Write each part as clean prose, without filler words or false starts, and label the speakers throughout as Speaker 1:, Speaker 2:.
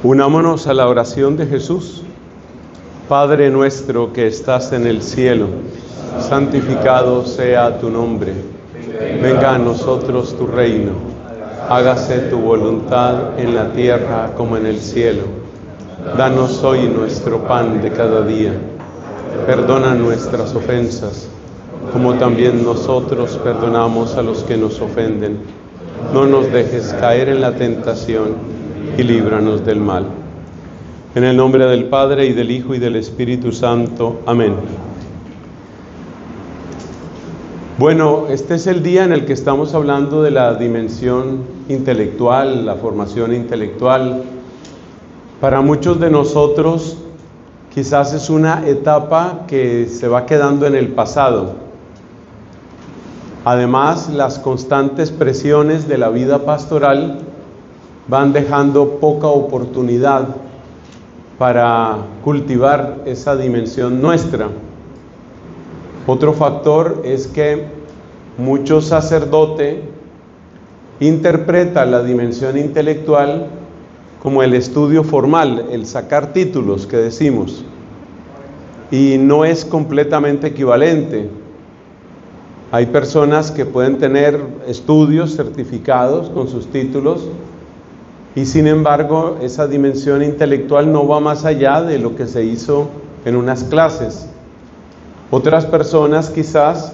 Speaker 1: Unámonos a la oración de Jesús. Padre nuestro que estás en el cielo, santificado sea tu nombre. Venga a nosotros tu reino. Hágase tu voluntad en la tierra como en el cielo. Danos hoy nuestro pan de cada día. Perdona nuestras ofensas, como también nosotros perdonamos a los que nos ofenden. No nos dejes caer en la tentación y líbranos del mal. En el nombre del Padre, y del Hijo, y del Espíritu Santo. Amén. Bueno, este es el día en el que estamos hablando de la dimensión intelectual, la formación intelectual. Para muchos de nosotros, quizás es una etapa que se va quedando en el pasado. Además, las constantes presiones de la vida pastoral van dejando poca oportunidad para cultivar esa dimensión nuestra. Otro factor es que mucho sacerdote interpreta la dimensión intelectual como el estudio formal, el sacar títulos que decimos, y no es completamente equivalente. Hay personas que pueden tener estudios certificados con sus títulos y sin embargo esa dimensión intelectual no va más allá de lo que se hizo en unas clases. Otras personas quizás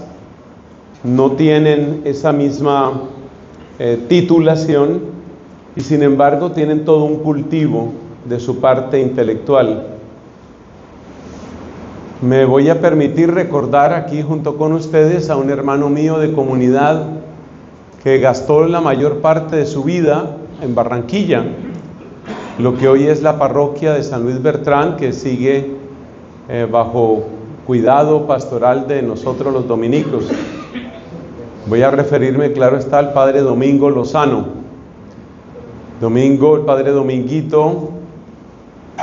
Speaker 1: no tienen esa misma titulación y sin embargo tienen todo un cultivo de su parte intelectual. Me voy a permitir recordar aquí junto con ustedes a un hermano mío de comunidad que gastó la mayor parte de su vida en Barranquilla, lo que hoy es la parroquia de San Luis Bertrán, que sigue bajo cuidado pastoral de nosotros los dominicos. Voy a referirme, claro está, al padre Domingo Lozano. Domingo, el padre Dominguito,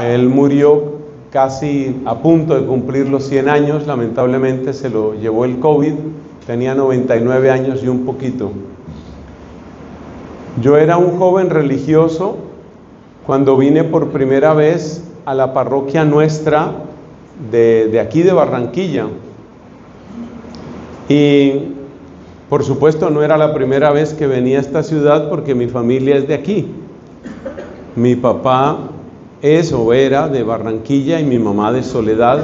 Speaker 1: él murió casi a punto de cumplir los 100 años, lamentablemente se lo llevó el COVID, tenía 99 años y un poquito. Yo era un joven religioso cuando vine por primera vez a la parroquia nuestra de aquí de Barranquilla. Y por supuesto no era la primera vez que venía a esta ciudad porque mi familia es de aquí. Mi papá es o era de Barranquilla y mi mamá de Soledad.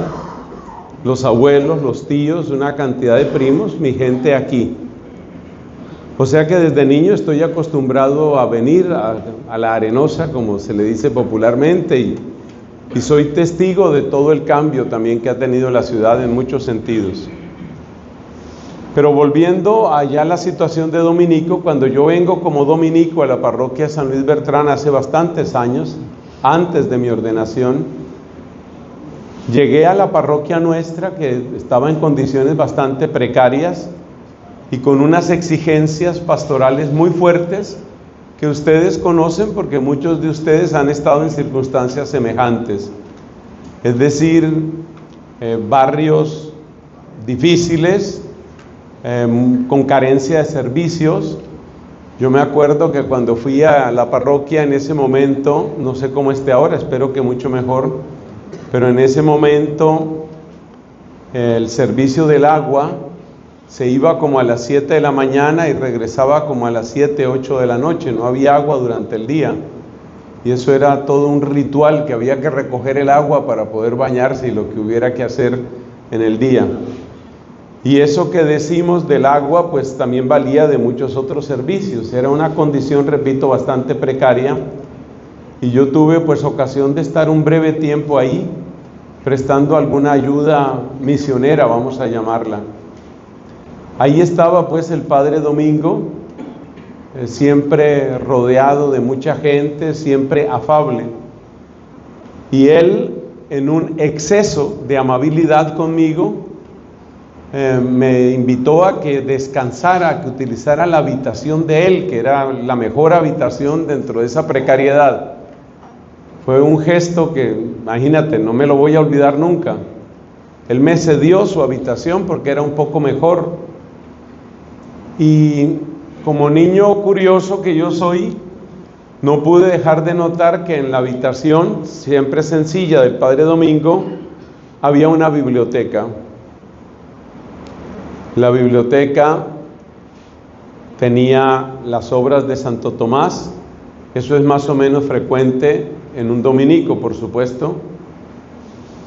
Speaker 1: Los abuelos, los tíos, una cantidad de primos, mi gente aquí. O sea que desde niño estoy acostumbrado a venir a la Arenosa, como se le dice popularmente, y soy testigo de todo el cambio también que ha tenido la ciudad en muchos sentidos. Pero volviendo allá a la situación de dominico, cuando yo vengo como dominico a la parroquia San Luis Bertrán hace bastantes años, antes de mi ordenación, llegué a la parroquia nuestra que estaba en condiciones bastante precarias y con unas exigencias pastorales muy fuertes que ustedes conocen porque muchos de ustedes han estado en circunstancias semejantes. Es decir, barrios difíciles, con carencia de servicios. Yo me acuerdo que cuando fui a la parroquia en ese momento, no sé cómo esté ahora, espero que mucho mejor, pero en ese momento el servicio del agua se iba como a las 7 de la mañana y regresaba como a las 7, 8 de la noche, no había agua durante el día. Y eso era todo un ritual, que había que recoger el agua para poder bañarse y lo que hubiera que hacer en el día. Y eso que decimos del agua, pues también valía de muchos otros servicios. Era una condición, repito, bastante precaria. Y yo tuve pues ocasión de estar un breve tiempo ahí, prestando alguna ayuda misionera, vamos a llamarla. Ahí estaba pues el padre Domingo, siempre rodeado de mucha gente, siempre afable. Y él, en un exceso de amabilidad conmigo, me invitó a que descansara, a que utilizara la habitación de él, que era la mejor habitación dentro de esa precariedad. Fue un gesto que, imagínate, no me lo voy a olvidar nunca. Él me cedió su habitación porque era un poco mejor. Y como niño curioso que yo soy, no pude dejar de notar que en la habitación, siempre sencilla, del Padre Domingo, había una biblioteca. La biblioteca tenía las obras de Santo Tomás. Eso es más o menos frecuente en un dominico, por supuesto.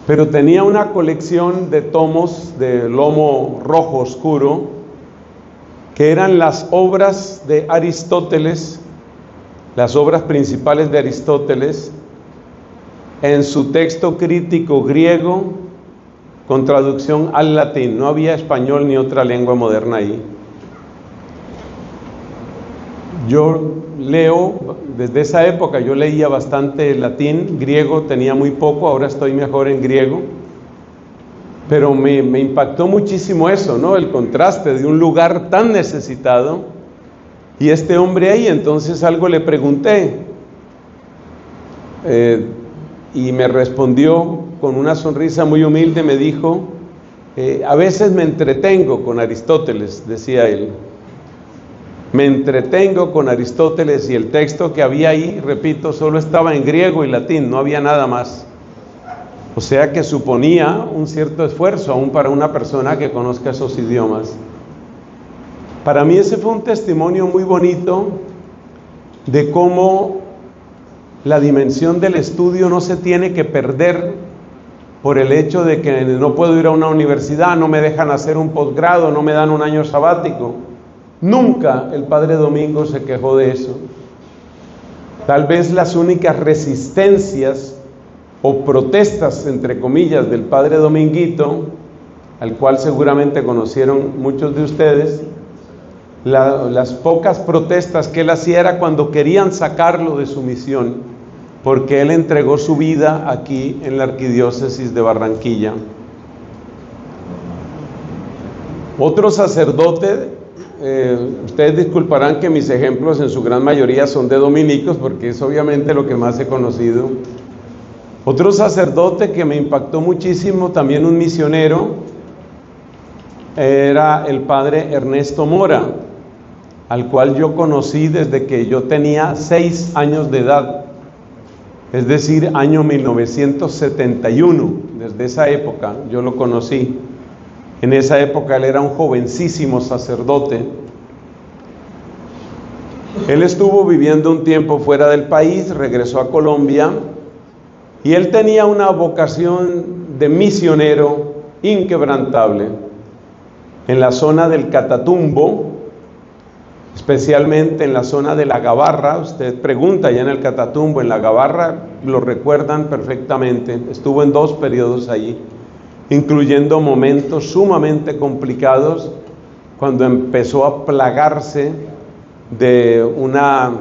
Speaker 1: Pero tenía una colección de tomos de lomo rojo oscuro, que eran las obras de Aristóteles, las obras principales de Aristóteles, en su texto crítico griego, con traducción al latín. No había español ni otra lengua moderna ahí. Yo leo, desde esa época yo leía bastante latín, griego tenía muy poco, ahora estoy mejor en griego, pero me impactó muchísimo eso, ¿no? El contraste de un lugar tan necesitado y este hombre ahí. Entonces algo le pregunté y me respondió con una sonrisa muy humilde, me dijo, a veces me entretengo con Aristóteles, decía él. Me entretengo con Aristóteles, y el texto que había ahí, repito, solo estaba en griego y latín, no había nada más. O sea que suponía un cierto esfuerzo aún para una persona que conozca esos idiomas. Para mí ese fue un testimonio muy bonito de cómo la dimensión del estudio no se tiene que perder por el hecho de que no puedo ir a una universidad, no me dejan hacer un posgrado, no me dan un año sabático. Nunca el Padre Domingo se quejó de eso. Tal vez las únicas resistencias o protestas, entre comillas, del Padre Dominguito, al cual seguramente conocieron muchos de ustedes, las pocas protestas que él hacía era cuando querían sacarlo de su misión, porque él entregó su vida aquí en la Arquidiócesis de Barranquilla. Otro sacerdote, ustedes disculparán que mis ejemplos en su gran mayoría son de dominicos, porque es obviamente lo que más he conocido. Otro sacerdote que me impactó muchísimo, también un misionero, era el padre Ernesto Mora, al cual yo conocí desde que yo tenía 6 años de edad, es decir, año 1971, desde esa época yo lo conocí. En esa época él era un jovencísimo sacerdote. Él estuvo viviendo un tiempo fuera del país, regresó a Colombia, y él tenía una vocación de misionero inquebrantable. En la zona del Catatumbo, especialmente en la zona de la Gabarra, usted pregunta allá en el Catatumbo, en la Gabarra, lo recuerdan perfectamente, estuvo en 2 periodos allí, incluyendo momentos sumamente complicados cuando empezó a plagarse de una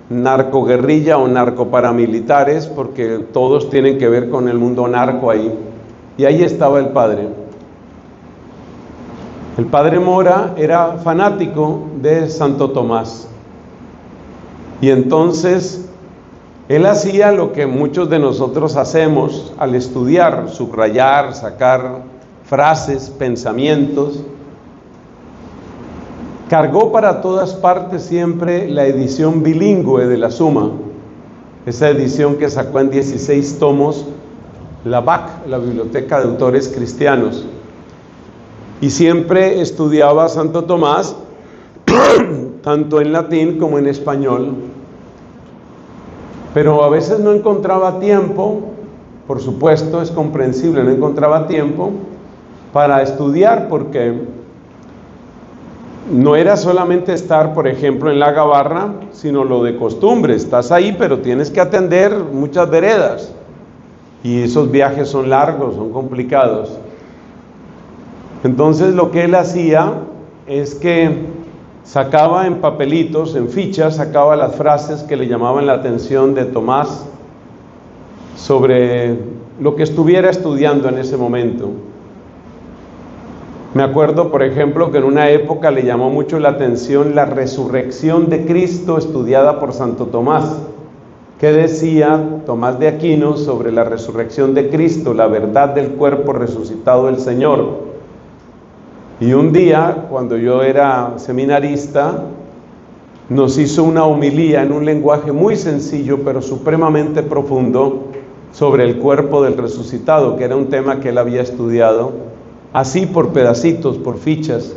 Speaker 1: narcoguerrilla o narcoparamilitares, porque todos tienen que ver con el mundo narco ahí, y ahí estaba el padre. El padre Mora era fanático de Santo Tomás, y entonces él hacía lo que muchos de nosotros hacemos al estudiar, subrayar, sacar frases, pensamientos. Cargó para todas partes siempre la edición bilingüe de la Suma, esa edición que sacó en 16 tomos la BAC, la Biblioteca de Autores Cristianos, y siempre estudiaba a Santo Tomás, tanto en latín como en español. Pero a veces no encontraba tiempo, por supuesto, es comprensible, no encontraba tiempo para estudiar, porque no era solamente estar, por ejemplo, en la Gabarra, sino lo de costumbre. Estás ahí, pero tienes que atender muchas veredas, y esos viajes son largos, son complicados. Entonces lo que él hacía es que sacaba en papelitos, en fichas, sacaba las frases que le llamaban la atención de Tomás sobre lo que estuviera estudiando en ese momento. Me acuerdo, por ejemplo, que en una época le llamó mucho la atención la resurrección de Cristo estudiada por Santo Tomás. ¿Qué decía Tomás de Aquino sobre la resurrección de Cristo, la verdad del cuerpo resucitado del Señor? Y un día, cuando yo era seminarista, nos hizo una homilía en un lenguaje muy sencillo, pero supremamente profundo, sobre el cuerpo del resucitado, que era un tema que él había estudiado, así por pedacitos, por fichas.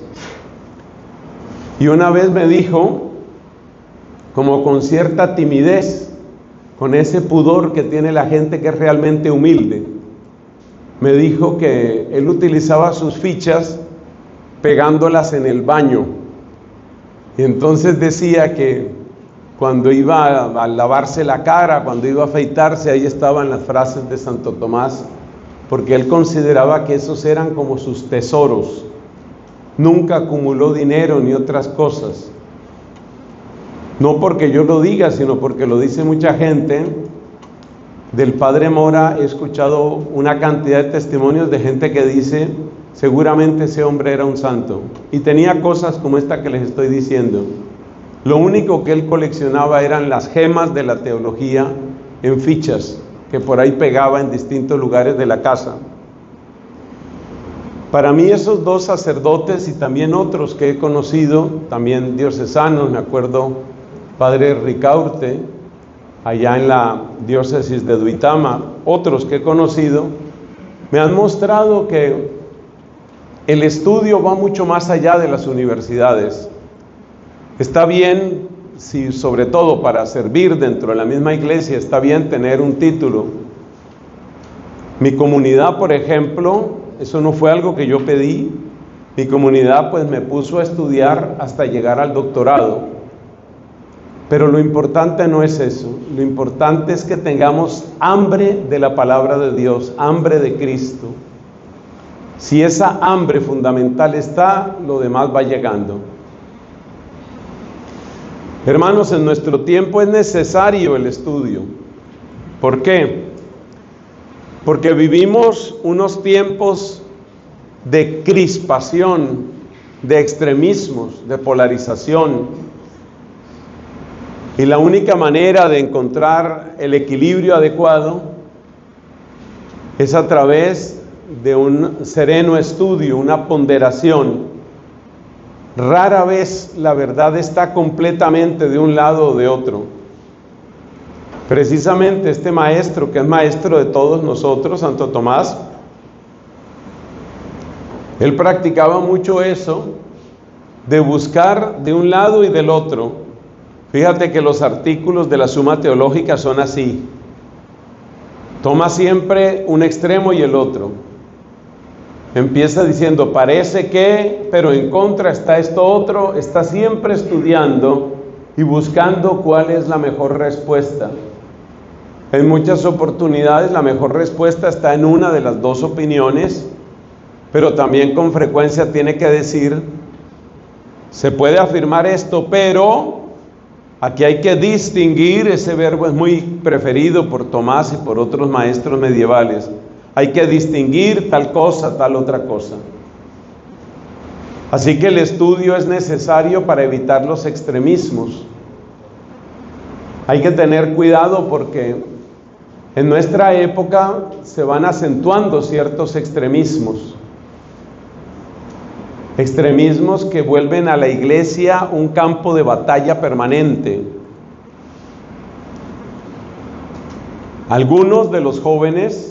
Speaker 1: Y una vez me dijo, como con cierta timidez, con ese pudor que tiene la gente que es realmente humilde, me dijo que él utilizaba sus fichas pegándolas en el baño. Y entonces decía que cuando iba a lavarse la cara, cuando iba a afeitarse, ahí estaban las frases de Santo Tomás, porque él consideraba que esos eran como sus tesoros. Nunca acumuló dinero ni otras cosas. No porque yo lo diga, sino porque lo dice mucha gente. Del Padre Mora he escuchado una cantidad de testimonios de gente que dice, seguramente ese hombre era un santo. Y tenía cosas como esta que les estoy diciendo. Lo único que él coleccionaba eran las gemas de la teología en fichas, que por ahí pegaba en distintos lugares de la casa. Para mí esos dos sacerdotes y también otros que he conocido, también diocesanos, me acuerdo, Padre Ricaurte, allá en la diócesis de Duitama, otros que he conocido, me han mostrado que el estudio va mucho más allá de las universidades. Está bien, si sobre todo para servir dentro de la misma iglesia, está bien tener un título. Mi comunidad, por ejemplo, eso no fue algo que yo pedí. Mi comunidad pues me puso a estudiar hasta llegar al doctorado. Pero lo importante no es eso. Lo importante es que tengamos hambre de la palabra de Dios, hambre de Cristo. Si esa hambre fundamental está, lo demás va llegando. Hermanos, en nuestro tiempo es necesario el estudio. ¿Por qué? Porque vivimos unos tiempos de crispación, de extremismos, de polarización. Y la única manera de encontrar el equilibrio adecuado es a través de un sereno estudio, una ponderación. Rara vez la verdad está completamente de un lado o de otro. Precisamente este maestro, que es maestro de todos nosotros, Santo Tomás, él practicaba mucho eso, de buscar de un lado y del otro. Fíjate que los artículos de la Suma Teológica son así. Toma siempre un extremo y el otro. Empieza diciendo, parece que, pero en contra está esto otro. Está siempre estudiando y buscando cuál es la mejor respuesta. En muchas oportunidades la mejor respuesta está en una de las dos opiniones, pero también con frecuencia tiene que decir, se puede afirmar esto, pero aquí hay que distinguir. Ese verbo es muy preferido por Tomás y por otros maestros medievales. Hay que distinguir tal cosa, tal otra cosa. Así que el estudio es necesario para evitar los extremismos. Hay que tener cuidado porque en nuestra época se van acentuando ciertos extremismos. Extremismos que vuelven a la iglesia un campo de batalla permanente. Algunos de los jóvenes,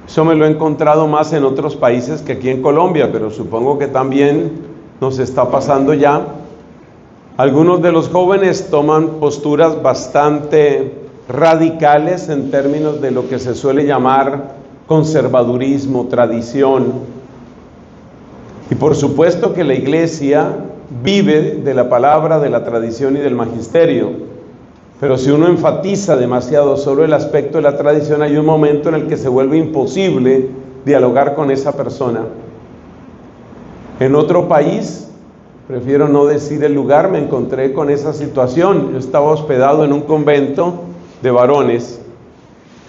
Speaker 1: eso me lo he encontrado más en otros países que aquí en Colombia, pero supongo que también nos está pasando ya. Algunos de los jóvenes toman posturas bastante radicales en términos de lo que se suele llamar conservadurismo, tradición. Y por supuesto que la iglesia vive de la palabra, de la tradición y del magisterio. Pero si uno enfatiza demasiado solo el aspecto de la tradición, hay un momento en el que se vuelve imposible dialogar con esa persona. En otro país, prefiero no decir el lugar, me encontré con esa situación. Yo estaba hospedado en un convento de varones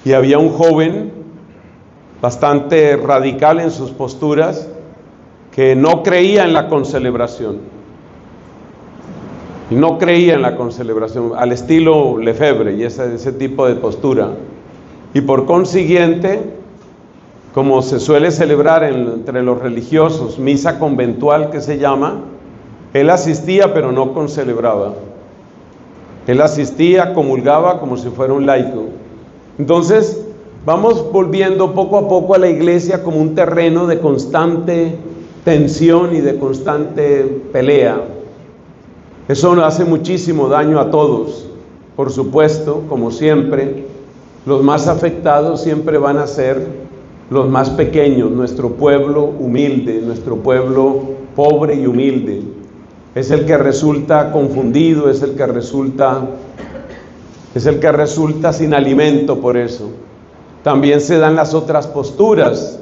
Speaker 1: y había un joven bastante radical en sus posturas que no creía en la concelebración. No creía en la concelebración, al estilo Lefebvre y ese tipo de postura. Y por consiguiente, como se suele celebrar entre los religiosos, misa conventual que se llama, él asistía pero no concelebraba. Él asistía, comulgaba como si fuera un laico. Entonces, vamos volviendo poco a poco a la iglesia como un terreno de constante tensión y de constante pelea. Eso nos hace muchísimo daño a todos. Por supuesto, como siempre, los más afectados siempre van a ser los más pequeños, nuestro pueblo humilde, nuestro pueblo pobre y humilde. Es el que resulta confundido, es el que resulta sin alimento por eso. También se dan las otras posturas.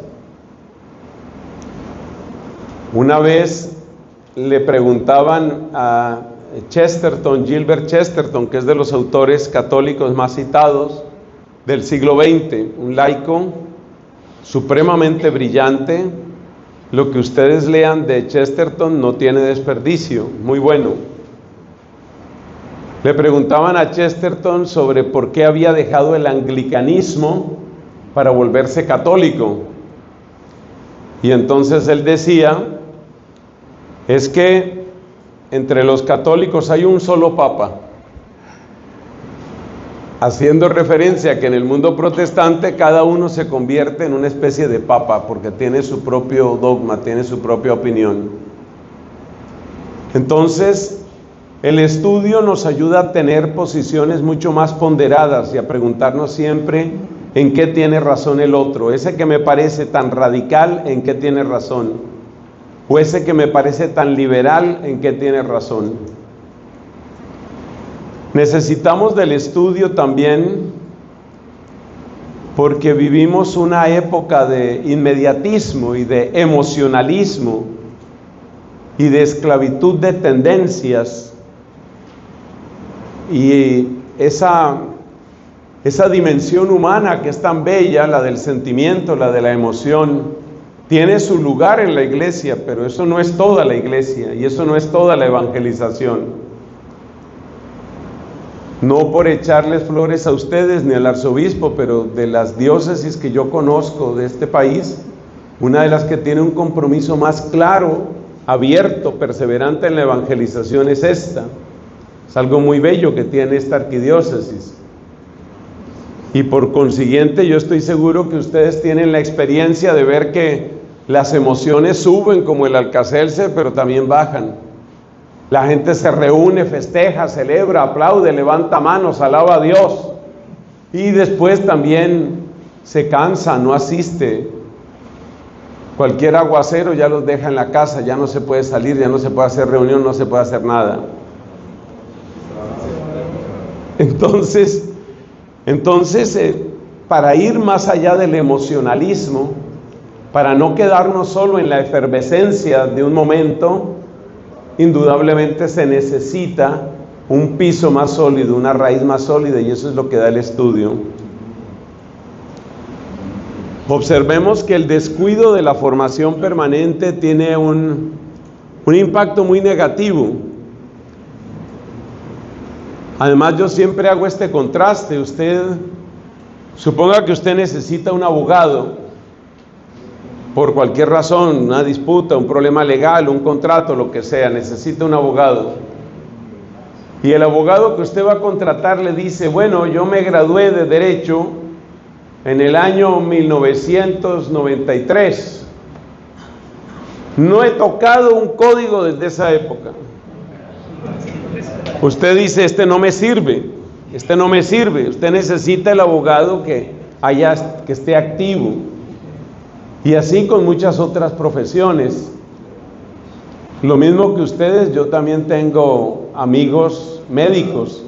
Speaker 1: Una vez le preguntaban a Chesterton, Gilbert Chesterton, que es de los autores católicos más citados del siglo XX, un laico supremamente brillante. Lo que ustedes lean de Chesterton no tiene desperdicio, muy bueno. Le preguntaban a Chesterton sobre por qué había dejado el anglicanismo para volverse católico. Y entonces él decía, es que entre los católicos hay un solo papa, haciendo referencia a que en el mundo protestante cada uno se convierte en una especie de papa porque tiene su propio dogma, tiene su propia opinión. Entonces, el estudio nos ayuda a tener posiciones mucho más ponderadas y a preguntarnos siempre en qué tiene razón el otro. Ese que me parece tan radical, ¿en qué tiene razón? O ese que me parece tan liberal, ¿en qué tiene razón? Necesitamos del estudio también porque vivimos una época de inmediatismo y de emocionalismo y de esclavitud de tendencias, y esa dimensión humana que es tan bella, la del sentimiento, la de la emoción, tiene su lugar en la iglesia, pero eso no es toda la iglesia y eso no es toda la evangelización. No por echarles flores a ustedes ni al arzobispo, pero de las diócesis que yo conozco de este país, una de las que tiene un compromiso más claro, abierto, perseverante en la evangelización es esta. Es algo muy bello que tiene esta arquidiócesis. Y por consiguiente yo estoy seguro que ustedes tienen la experiencia de ver que las emociones suben como el Alcacelser, pero también bajan. La gente se reúne, festeja, celebra, aplaude, levanta manos, alaba a Dios. Y después también se cansa, no asiste. Cualquier aguacero ya los deja en la casa, ya no se puede salir, ya no se puede hacer reunión, no se puede hacer nada. Entonces, para ir más allá del emocionalismo, para no quedarnos solo en la efervescencia de un momento, indudablemente se necesita un piso más sólido, una raíz más sólida, y eso es lo que da el estudio. Observemos que el descuido de la formación permanente tiene un impacto muy negativo. Además, yo siempre hago este contraste. Suponga que usted necesita un abogado por cualquier razón, una disputa, un problema legal, un contrato, lo que sea, necesita un abogado. Y el abogado que usted va a contratar le dice, bueno, yo me gradué de Derecho en el año 1993. No he tocado un código desde esa época. Usted dice, este no me sirve. Usted necesita el abogado que esté activo. Y así con muchas otras profesiones. Lo mismo que ustedes, yo también tengo amigos médicos.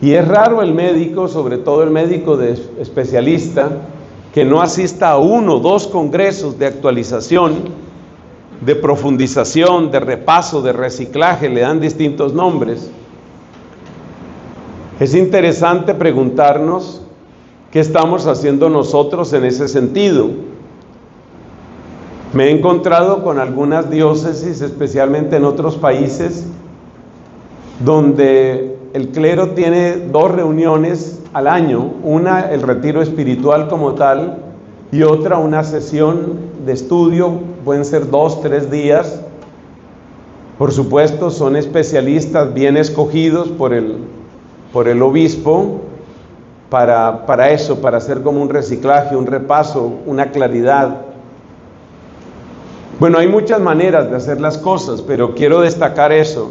Speaker 1: Y es raro el médico, sobre todo el médico especialista, que no asista a 1 o 2 congresos de actualización, de profundización, de repaso, de reciclaje, le dan distintos nombres. Es interesante preguntarnos qué estamos haciendo nosotros en ese sentido. Me he encontrado con algunas diócesis, especialmente en otros países, donde el clero tiene 2 reuniones al año, una el retiro espiritual como tal, y otra una sesión de estudio, pueden ser 2, 3 días. Por supuesto, son especialistas bien escogidos por el por el obispo para eso, para hacer como un reciclaje, un repaso, una claridad. Bueno, hay muchas maneras de hacer las cosas, pero quiero destacar eso.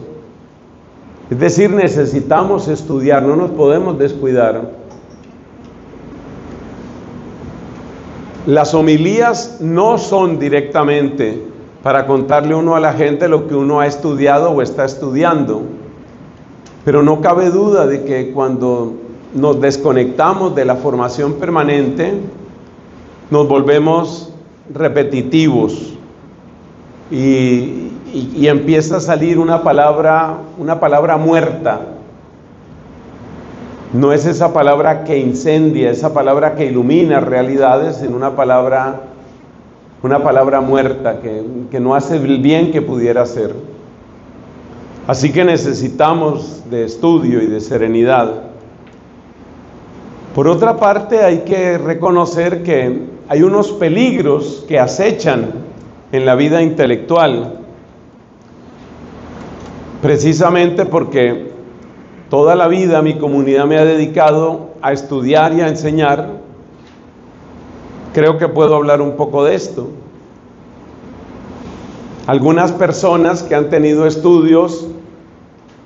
Speaker 1: Es decir, necesitamos estudiar, no nos podemos descuidar. Las homilías no son directamente para contarle uno a la gente lo que uno ha estudiado o está estudiando, pero no cabe duda de que cuando nos desconectamos de la formación permanente, nos volvemos repetitivos y empieza a salir una palabra muerta. No es esa palabra que incendia, esa palabra que ilumina realidades, sino una palabra muerta que no hace el bien que pudiera hacer. Así que necesitamos de estudio y de serenidad. Por otra parte, hay que reconocer que hay unos peligros que acechan en la vida intelectual, precisamente porque toda la vida mi comunidad me ha dedicado a estudiar y a enseñar. Creo que puedo hablar un poco de esto. Algunas personas que han tenido estudios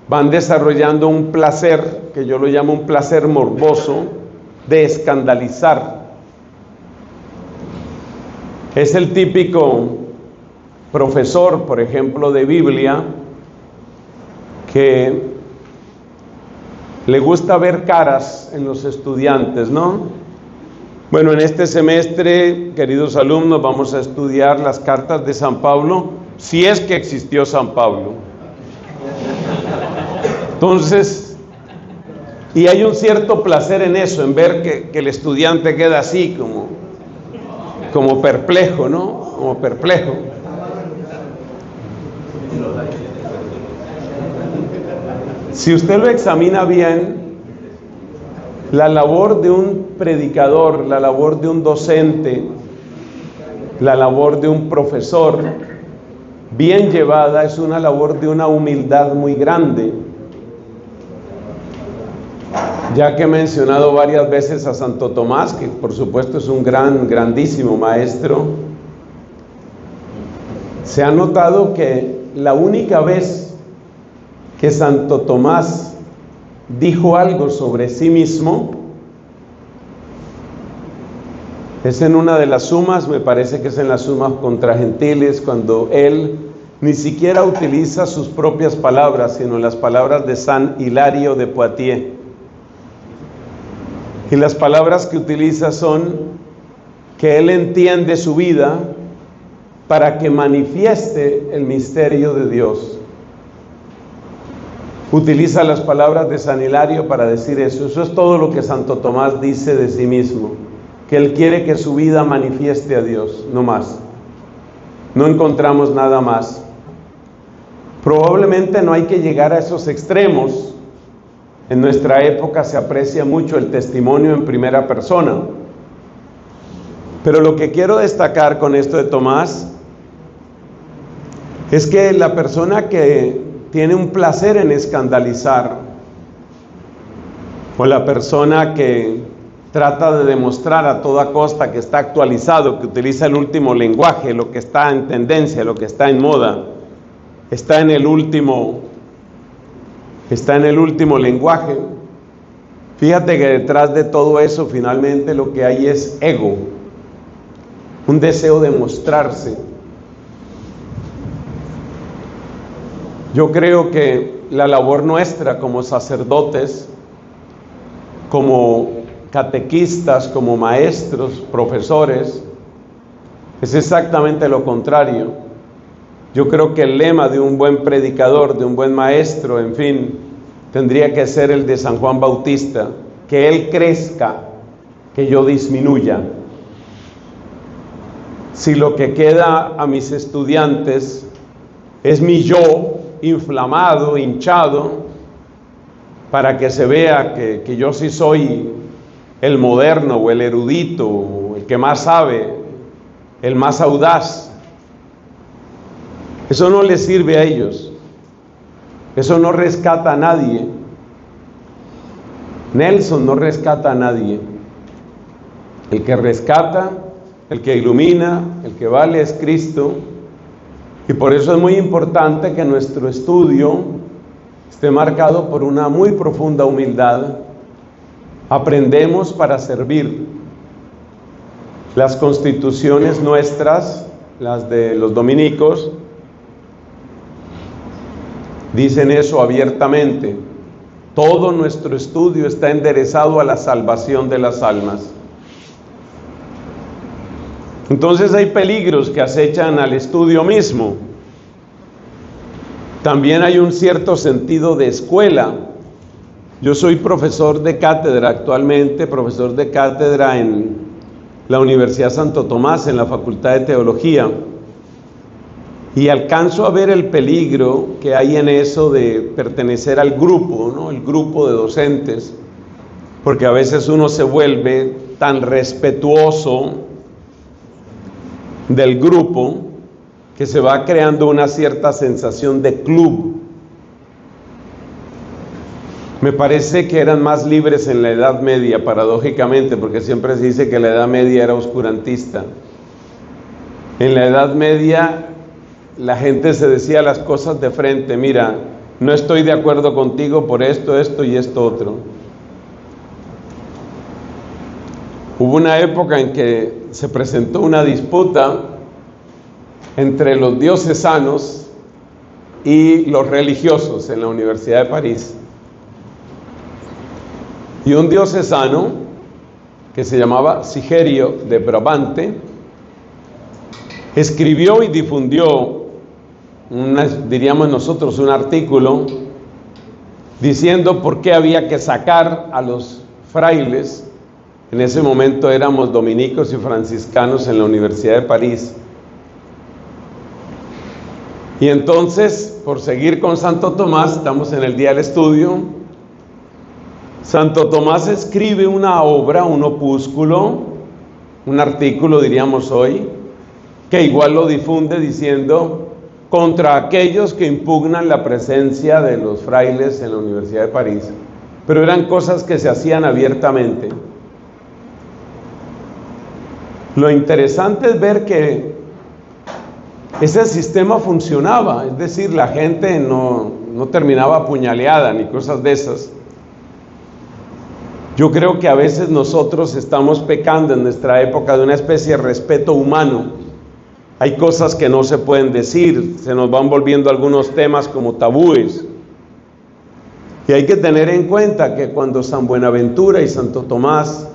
Speaker 1: van desarrollando un placer, que yo lo llamo un placer morboso, de escandalizar. Es el típico profesor, por ejemplo, de Biblia, que le gusta ver caras en los estudiantes, ¿no? Bueno, en este semestre, queridos alumnos, vamos a estudiar las cartas de San Pablo, si es que existió San Pablo. Entonces, y hay un cierto placer en eso, en ver que el estudiante queda así, como perplejo, ¿no? Como perplejo. Si usted lo examina bien, la labor de un predicador, la labor de un docente, la labor de un profesor, bien llevada, es una labor de una humildad muy grande. Ya que he mencionado varias veces a Santo Tomás, que por supuesto es un grandísimo maestro, se ha notado que la única vez que Santo Tomás dijo algo sobre sí mismo es en una de las sumas, me parece que es en las sumas contra gentiles, cuando él ni siquiera utiliza sus propias palabras, sino las palabras de San Hilario de Poitiers. Y las palabras que utiliza son que él entiende su vida para que manifieste el misterio de Dios. Utiliza las palabras de San Hilario para decir eso. Eso es todo lo que Santo Tomás dice de sí mismo, que él quiere que su vida manifieste a Dios, no más. No encontramos nada más. Probablemente no hay que llegar a esos extremos. En nuestra época se aprecia mucho el testimonio en primera persona. Pero lo que quiero destacar con esto de Tomás es que la persona que tiene un placer en escandalizar, o la persona que trata de demostrar a toda costa que está actualizado, que utiliza el último lenguaje, lo que está en tendencia, lo que está en moda, está en el último lenguaje. Fíjate que detrás de todo eso finalmente lo que hay es ego, un deseo de mostrarse. Yo creo que la labor nuestra como sacerdotes, como catequistas, como maestros, profesores, es exactamente lo contrario. Yo creo que el lema de un buen predicador, de un buen maestro, en fin, tendría que ser el de San Juan Bautista: que él crezca, que yo disminuya. Si lo que queda a mis estudiantes es mi yo inflamado, hinchado, para que se vea que yo sí soy el moderno o el erudito, o el que más sabe, el más audaz, eso no les sirve a ellos, eso no rescata a nadie. Nelson no rescata a nadie. El que rescata, el que ilumina, el que vale es Cristo. Y por eso es muy importante que nuestro estudio esté marcado por una muy profunda humildad. Aprendemos para servir. Las constituciones nuestras, las de los dominicos, dicen eso abiertamente. Todo nuestro estudio está enderezado a la salvación de las almas. Entonces hay peligros que acechan al estudio mismo. También hay un cierto sentido de escuela. Yo soy profesor de cátedra actualmente, profesor de cátedra en la Universidad Santo Tomás, en la Facultad de Teología. Y alcanzo a ver el peligro que hay en eso de pertenecer al grupo, ¿no? El grupo de docentes, porque a veces uno se vuelve tan respetuoso del grupo que se va creando una cierta sensación de club. Me parece que eran más libres en la Edad Media, paradójicamente, porque siempre se dice que la Edad Media era oscurantista. En la Edad Media la gente se decía las cosas de frente: mira, no estoy de acuerdo contigo por esto, esto y esto otro. Hubo una época en que se presentó una disputa entre los diocesanos y los religiosos en la Universidad de París. Y un diocesano que se llamaba Sigerio de Brabante escribió y difundió, diríamos nosotros, un artículo diciendo por qué había que sacar a los frailes. En ese momento éramos dominicos y franciscanos en la Universidad de París. Y entonces, por seguir con Santo Tomás, estamos en el día del estudio, Santo Tomás escribe una obra, un opúsculo, un artículo diríamos hoy, que igual lo difunde diciendo: contra aquellos que impugnan la presencia de los frailes en la Universidad de París. Pero eran cosas que se hacían abiertamente. Lo interesante es ver que ese sistema funcionaba, es decir, la gente no terminaba apuñaleada ni cosas de esas. Yo creo que a veces nosotros estamos pecando en nuestra época de una especie de respeto humano. Hay cosas que no se pueden decir, se nos van volviendo algunos temas como tabúes. Y hay que tener en cuenta que cuando San Buenaventura y Santo Tomás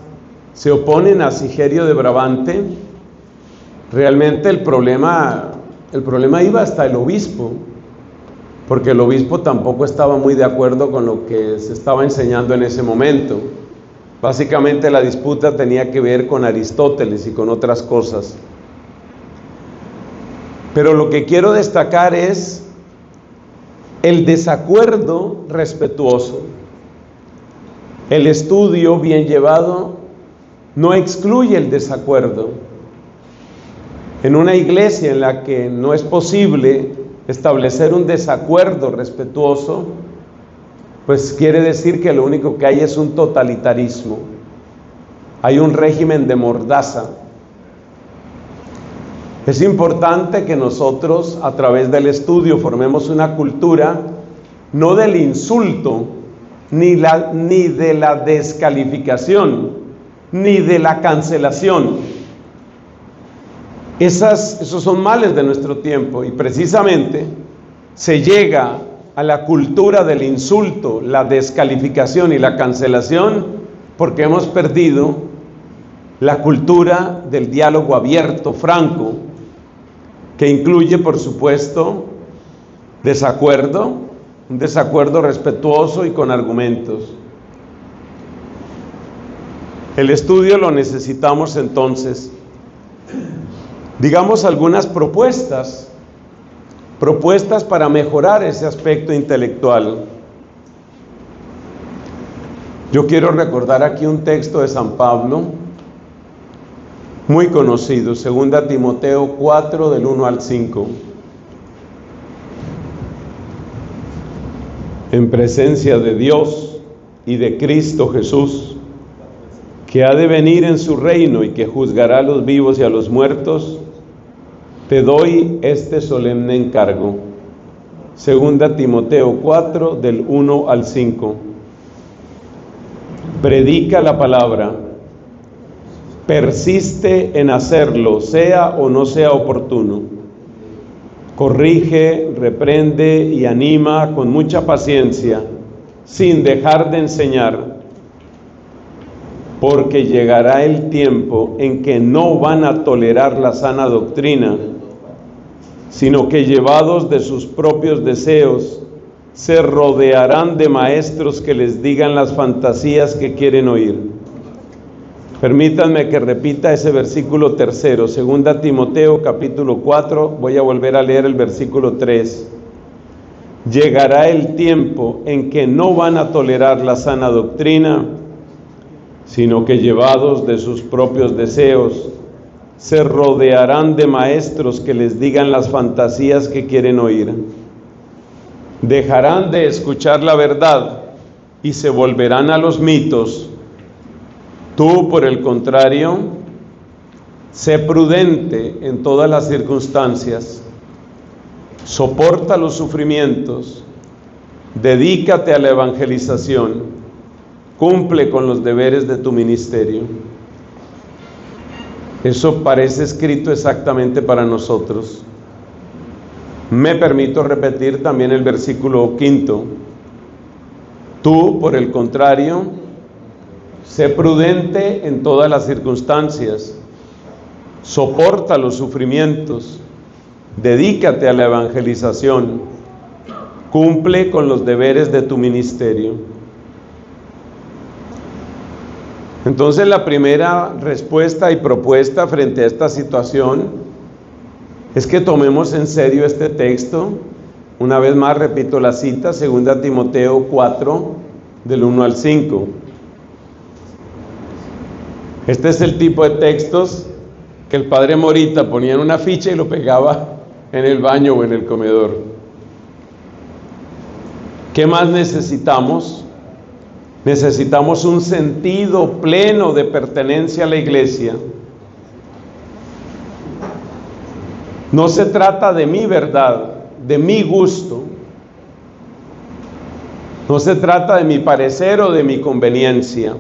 Speaker 1: se oponen a Sigerio de Brabante, realmente el problema iba hasta el obispo, porque el obispo tampoco estaba muy de acuerdo con lo que se estaba enseñando en ese momento. Básicamente la disputa tenía que ver con Aristóteles y con otras cosas. Pero lo que quiero destacar es el desacuerdo respetuoso. El estudio bien llevado no excluye el desacuerdo. En una iglesia en la que no es posible establecer un desacuerdo respetuoso, pues quiere decir que lo único que hay es un totalitarismo. Hay un régimen de mordaza. Es importante que nosotros, a través del estudio, formemos una cultura no del insulto, ni de la descalificación, ni de la cancelación. Esos son males de nuestro tiempo, y precisamente se llega a la cultura del insulto, la descalificación y la cancelación porque hemos perdido la cultura del diálogo abierto, franco, que incluye, por supuesto, desacuerdo, un desacuerdo respetuoso y con argumentos. El estudio lo necesitamos entonces. Digamos algunas propuestas para mejorar ese aspecto intelectual. Yo quiero recordar aquí un texto de San Pablo, muy conocido, 2 Timoteo 4, del 1 al 5. En presencia de Dios y de Cristo Jesús, que ha de venir en su reino y que juzgará a los vivos y a los muertos, te doy este solemne encargo. Segunda Timoteo 4, del 1 al 5. Predica la palabra, persiste en hacerlo, sea o no sea oportuno. Corrige, reprende y anima con mucha paciencia, sin dejar de enseñar, porque llegará el tiempo en que no van a tolerar la sana doctrina, sino que llevados de sus propios deseos, se rodearán de maestros que les digan las fantasías que quieren oír. Permítanme que repita ese versículo tercero, 2 Timoteo capítulo 4, voy a volver a leer el versículo 3. Llegará el tiempo en que no van a tolerar la sana doctrina, sino que llevados de sus propios deseos, se rodearán de maestros que les digan las fantasías que quieren oír. Dejarán de escuchar la verdad y se volverán a los mitos. Tú, por el contrario, sé prudente en todas las circunstancias, soporta los sufrimientos, dedícate a la evangelización, cumple con los deberes de tu ministerio. Eso parece escrito exactamente para nosotros. Me permito repetir también el versículo 5. Tú, por el contrario, sé prudente en todas las circunstancias, soporta los sufrimientos, dedícate a la evangelización, cumple con los deberes de tu ministerio. Entonces, la primera respuesta y propuesta frente a esta situación es que tomemos en serio este texto. Una vez más repito la cita, 2 Timoteo 4, del 1 al 5. Este es el tipo de textos que el padre Morita ponía en una ficha y lo pegaba en el baño o en el comedor. ¿Qué más necesitamos? Necesitamos un sentido pleno de pertenencia a la iglesia. No se trata de mi verdad, de mi gusto. No se trata de mi parecer o de mi conveniencia.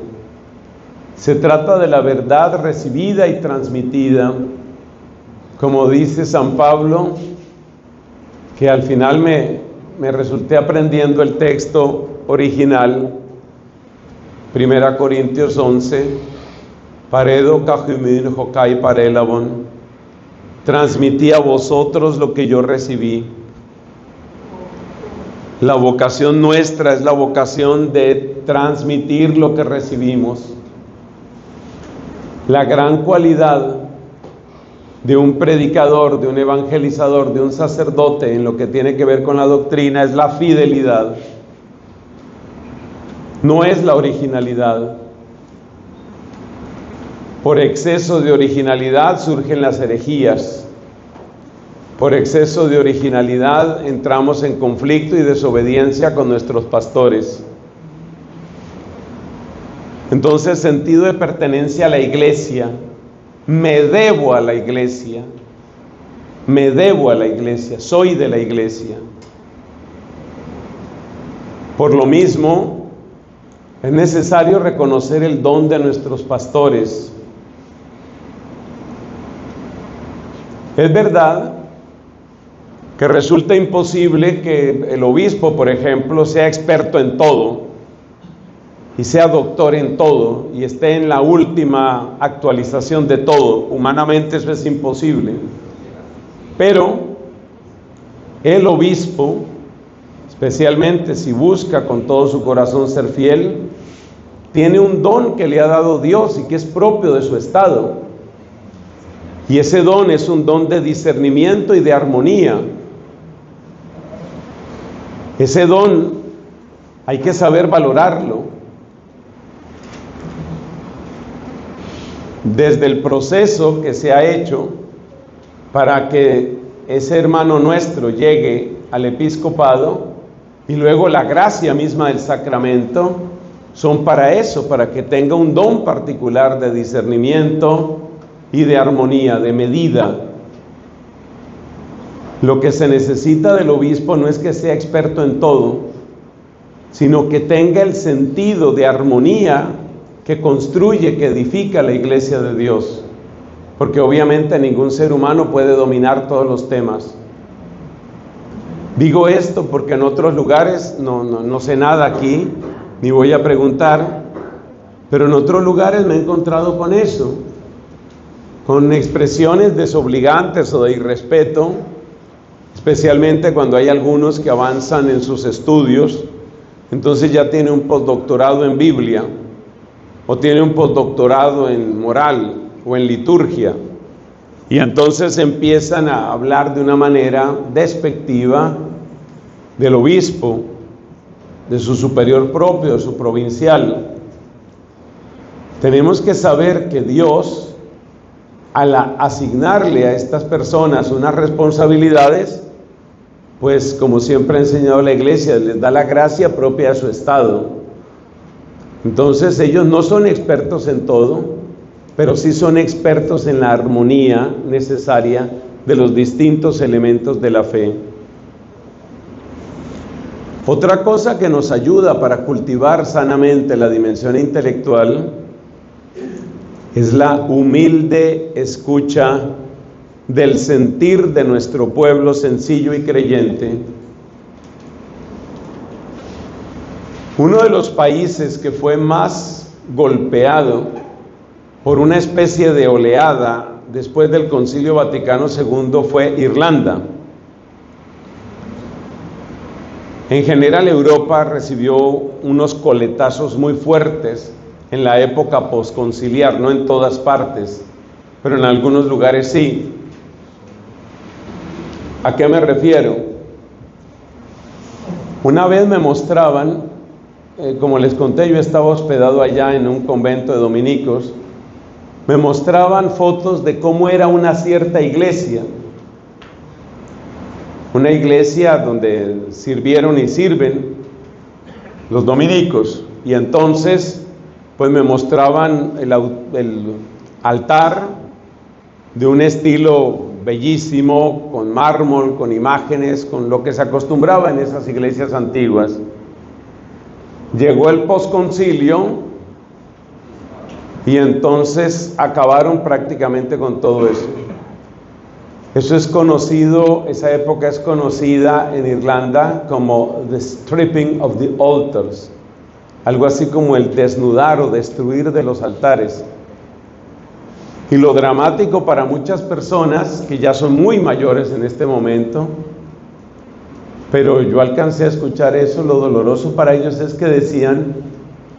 Speaker 1: Se trata de la verdad recibida y transmitida. Como dice San Pablo, que al final me resulté aprendiendo el texto original, 1 Corintios 11, Paredo Cajumin Jokai Parelabon, transmití a vosotros lo que yo recibí. La vocación nuestra es la vocación de transmitir lo que recibimos. La gran cualidad de un predicador, de un evangelizador, de un sacerdote en lo que tiene que ver con la doctrina es la fidelidad. No es la originalidad. Por exceso de originalidad surgen las herejías. Por exceso de originalidad entramos en conflicto y desobediencia con nuestros pastores. Entonces, sentido de pertenencia a la iglesia. Me debo a la iglesia. Me debo a la iglesia. Soy de la iglesia. Por lo mismo, es necesario reconocer el don de nuestros pastores. Es verdad que resulta imposible que el obispo, por ejemplo, sea experto en todo y sea doctor en todo y esté en la última actualización de todo. Humanamente eso es imposible. Pero el obispo, especialmente si busca con todo su corazón ser fiel, tiene un don que le ha dado Dios y que es propio de su estado. Y ese don es un don de discernimiento y de armonía. Ese don hay que saber valorarlo. Desde el proceso que se ha hecho para que ese hermano nuestro llegue al episcopado, y luego la gracia misma del sacramento, son para eso, para que tenga un don particular de discernimiento y de armonía, de medida. Lo que se necesita del obispo no es que sea experto en todo, sino que tenga el sentido de armonía que construye, que edifica la iglesia de Dios. Porque obviamente ningún ser humano puede dominar todos los temas. Digo esto porque en otros lugares, no sé nada aquí, ni voy a preguntar, pero en otros lugares me he encontrado con eso, con expresiones desobligantes o de irrespeto, especialmente cuando hay algunos que avanzan en sus estudios, entonces ya tiene un postdoctorado en Biblia, o tiene un postdoctorado en moral, o en liturgia, y entonces empiezan a hablar de una manera despectiva del obispo, de su superior propio, de su provincial. Tenemos que saber que Dios, al asignarle a estas personas unas responsabilidades, pues como siempre ha enseñado la iglesia, les da la gracia propia de su estado. Entonces ellos no son expertos en todo, pero sí son expertos en la armonía necesaria de los distintos elementos de la fe. Otra cosa que nos ayuda para cultivar sanamente la dimensión intelectual es la humilde escucha del sentir de nuestro pueblo sencillo y creyente. Uno de los países que fue más golpeado por una especie de oleada después del Concilio Vaticano II fue Irlanda. En general, Europa recibió unos coletazos muy fuertes en la época posconciliar, no en todas partes, pero en algunos lugares sí. ¿A qué me refiero? Una vez me mostraban, como les conté, yo estaba hospedado allá en un convento de dominicos, me mostraban fotos de cómo era una cierta iglesia. Una iglesia donde sirvieron y sirven los dominicos. Y entonces, pues me mostraban el altar de un estilo bellísimo, con mármol, con imágenes, con lo que se acostumbraba en esas iglesias antiguas. Llegó el posconcilio y entonces acabaron prácticamente con todo eso. Eso es conocido, esa época es conocida en Irlanda como the stripping of the altars, algo así como el desnudar o destruir de los altares. Y lo dramático para muchas personas que ya son muy mayores en este momento, pero yo alcancé a escuchar eso, lo doloroso para ellos es que decían,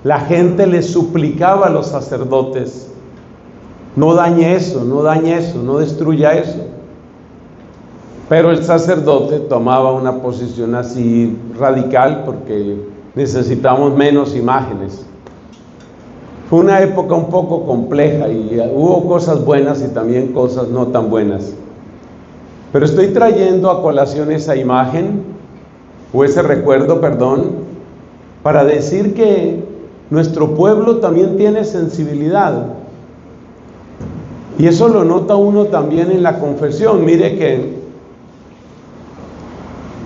Speaker 1: la gente les suplicaba a los sacerdotes, no dañe eso, no dañe eso, no destruya eso. Pero el sacerdote tomaba una posición así radical porque necesitamos menos imágenes. Fue una época un poco compleja y hubo cosas buenas y también cosas no tan buenas. Pero estoy trayendo a colación esa imagen, o ese recuerdo, perdón, para decir que nuestro pueblo también tiene sensibilidad. Y eso lo nota uno también en la confesión. Mire que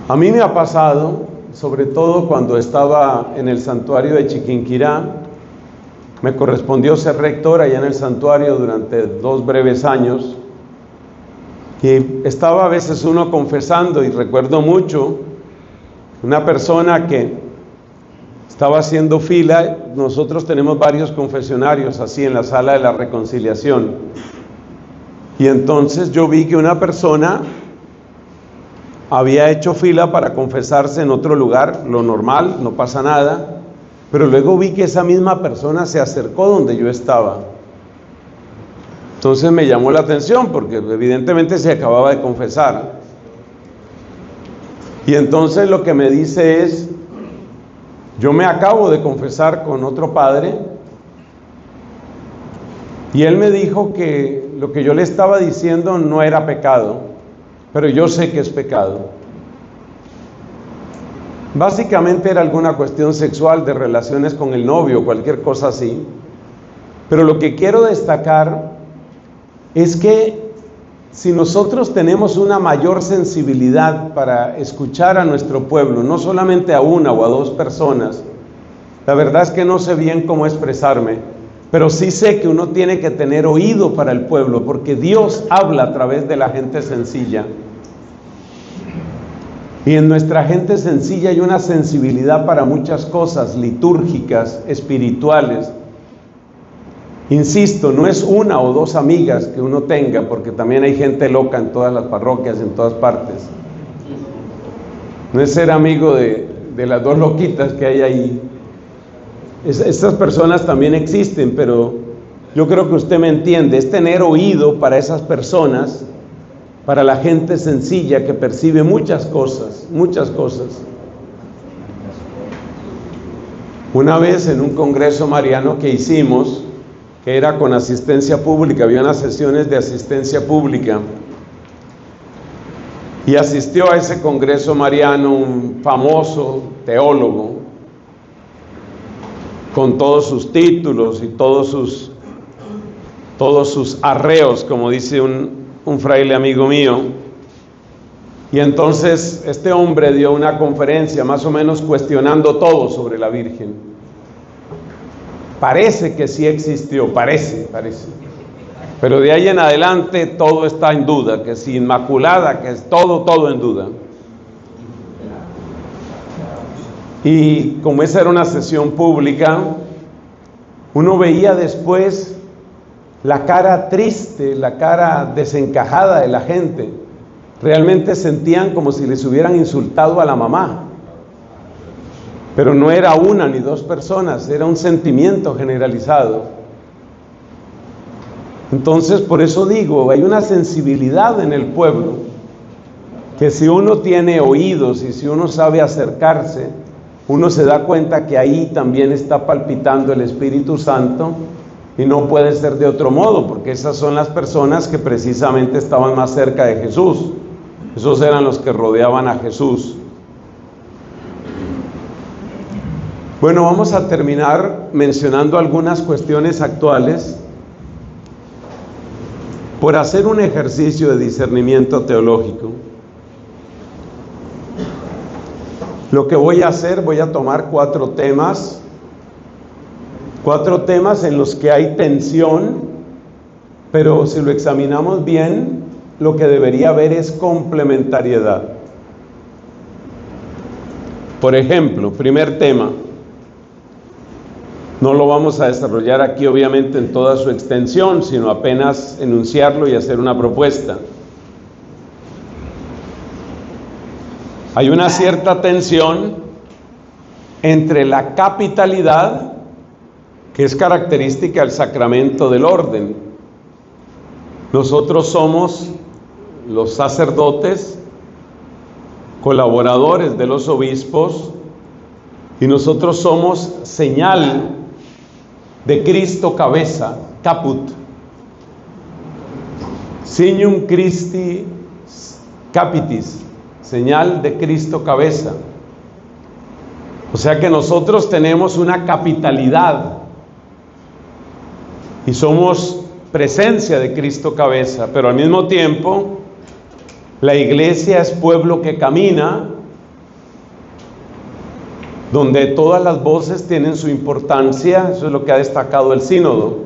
Speaker 1: a mí me ha pasado, sobre todo cuando estaba en el santuario de Chiquinquirá, me correspondió ser rector allá en el santuario durante 2 breves años, y estaba a veces uno confesando, y recuerdo mucho una persona que estaba haciendo fila. Nosotros tenemos varios confesionarios así en la sala de la reconciliación, y entonces yo vi que una persona había hecho fila para confesarse en otro lugar, lo normal, no pasa nada, pero luego vi que esa misma persona se acercó donde yo estaba. Entonces me llamó la atención porque evidentemente se acababa de confesar. Y entonces lo que me dice es, yo me acabo de confesar con otro padre, y él me dijo que lo que yo le estaba diciendo no era pecado, pero yo sé que es pecado. Básicamente era alguna cuestión sexual, de relaciones con el novio, cualquier cosa así. Pero lo que quiero destacar es que si nosotros tenemos una mayor sensibilidad para escuchar a nuestro pueblo, no solamente a una o a dos personas, la verdad es que no sé bien cómo expresarme, pero sí sé que uno tiene que tener oído para el pueblo, porque Dios habla a través de la gente sencilla. Y en nuestra gente sencilla hay una sensibilidad para muchas cosas litúrgicas, espirituales. Insisto, no es una o dos amigas que uno tenga, porque también hay gente loca en todas las parroquias, en todas partes. No es ser amigo de las dos loquitas que hay ahí. Estas personas también existen, pero yo creo que usted me entiende. Es tener oído para esas personas, para la gente sencilla que percibe muchas cosas, muchas cosas. Una vez en un congreso mariano que hicimos, que era con asistencia pública, había unas sesiones de asistencia pública, y asistió a ese congreso mariano un famoso teólogo, con todos sus títulos y todos sus arreos, como dice un fraile amigo mío. Y entonces este hombre dio una conferencia más o menos cuestionando todo sobre la Virgen. Parece que sí existió, parece. Pero de ahí en adelante todo está en duda, que si inmaculada, que es todo en duda. Y como esa era una sesión pública, uno veía después la cara triste, la cara desencajada de la gente. Realmente sentían como si les hubieran insultado a la mamá. Pero no era una ni dos personas, era un sentimiento generalizado. Entonces, por eso digo, hay una sensibilidad en el pueblo, que si uno tiene oídos y si uno sabe acercarse, uno se da cuenta que ahí también está palpitando el Espíritu Santo, y no puede ser de otro modo, porque esas son las personas que precisamente estaban más cerca de Jesús. Esos eran los que rodeaban a Jesús. Bueno, vamos a terminar mencionando algunas cuestiones actuales por hacer un ejercicio de discernimiento teológico. Lo que voy a hacer, voy a tomar cuatro temas en los que hay tensión, pero si lo examinamos bien, lo que debería haber es complementariedad. Por ejemplo, primer tema, no lo vamos a desarrollar aquí obviamente en toda su extensión, sino apenas enunciarlo y hacer una propuesta. Hay una cierta tensión entre la capitalidad, que es característica del sacramento del orden. Nosotros somos los sacerdotes, colaboradores de los obispos, y nosotros somos señal de Cristo cabeza, caput. Signum Christi capitis, señal de Cristo cabeza. O sea que nosotros tenemos una capitalidad y somos presencia de Cristo cabeza, pero al mismo tiempo la iglesia es pueblo que camina, donde todas las voces tienen su importancia. Eso es lo que ha destacado el sínodo.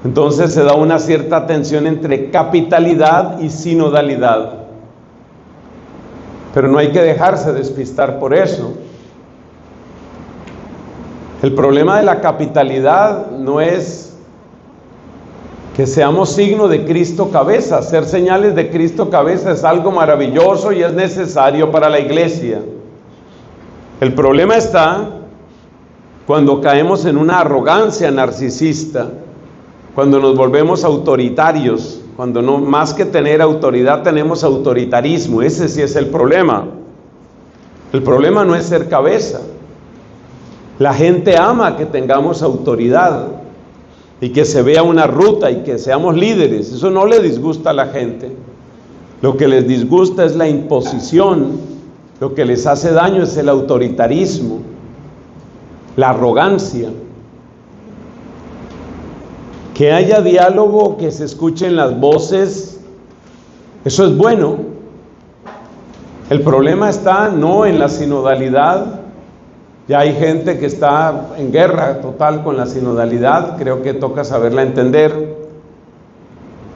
Speaker 1: Entonces se da una cierta tensión entre capitalidad y sinodalidad, pero no hay que dejarse despistar por eso. El problema de la capitalidad no es que seamos signo de Cristo cabeza. Ser señales de Cristo cabeza es algo maravilloso y es necesario para la iglesia. El problema está cuando caemos en una arrogancia narcisista, cuando nos volvemos autoritarios, cuando no, más que tener autoridad tenemos autoritarismo. Ese sí es el problema. El problema no es ser cabeza. La gente ama que tengamos autoridad y que se vea una ruta y que seamos líderes. Eso no le disgusta a la gente. Lo que les disgusta es la imposición Lo que les hace daño es el autoritarismo, la arrogancia. Que haya diálogo, que se escuchen las voces, eso es bueno. El problema está no en la sinodalidad. Ya hay gente que está en guerra total con la sinodalidad, creo que toca saberla entender.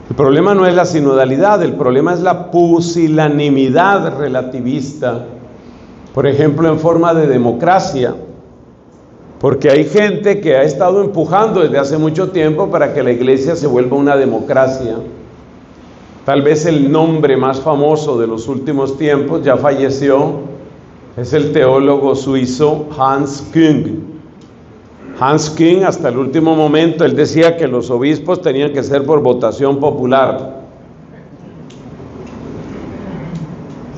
Speaker 1: El problema no es la sinodalidad, el problema es la pusilanimidad relativista, por ejemplo, en forma de democracia, porque hay gente que ha estado empujando desde hace mucho tiempo para que la iglesia se vuelva una democracia. Tal vez el nombre más famoso de los últimos tiempos, ya falleció, es el teólogo suizo Hans Küng. Hans Küng, hasta el último momento, él decía que los obispos tenían que ser por votación popular.